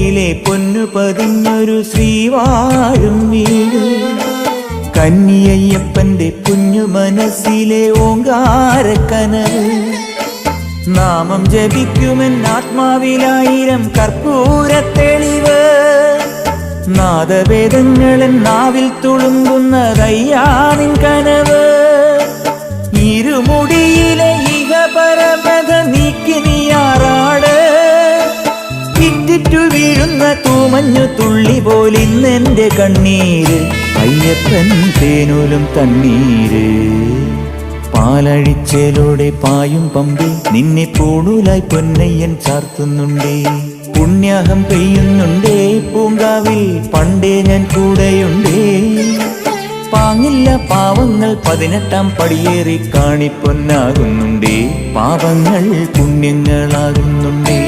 കൈയിലെ പൊന്നു പതിഞ്ഞൊരു ശ്രീവാഴും വീട്. കന്നിയയ്യപ്പന്റെ കുഞ്ഞു മനസ്സിലെ ഓങ്കാരക്കനവ്. നാമം ജപിക്കുമെൻ ആത്മാവിലായിരം കർപ്പൂരത്തെളിവ്. നാദവേദങ്ങളൻ നാവിൽ തുളുമ്പുന്നതയ്യാനിൻ കനവ്. ഇരുമുടിയിലെ ഇഹപരമത നീക്കി നീയാറാട്. ഇറ്റിറ്റു വീഴുന്ന തൂമഞ്ഞു തുള്ളി പോലിന്നെന്റെ കണ്ണീര്. അയ്യപ്പൻ തേനൂലും തണ്ണീര്. പാലഴിച്ചേലോടെ പായും പമ്പി നിന്നെ പൂണൂലായി പൊന്നയ്യൻ ചാർത്തുന്നുണ്ടേ. പുണ്യാഹം പെയ്യുന്നുണ്ടേ പൂങ്കാവിൽ പണ്ടേ ഞാൻ കൂടെയുണ്ടേ. പാങ്ങില്ല പാവങ്ങൾ 18-ാം പടിയേറി കാണിപ്പൊന്നാകുന്നുണ്ടേ. പാപങ്ങൾ പുണ്യങ്ങളാകുന്നുണ്ടേ.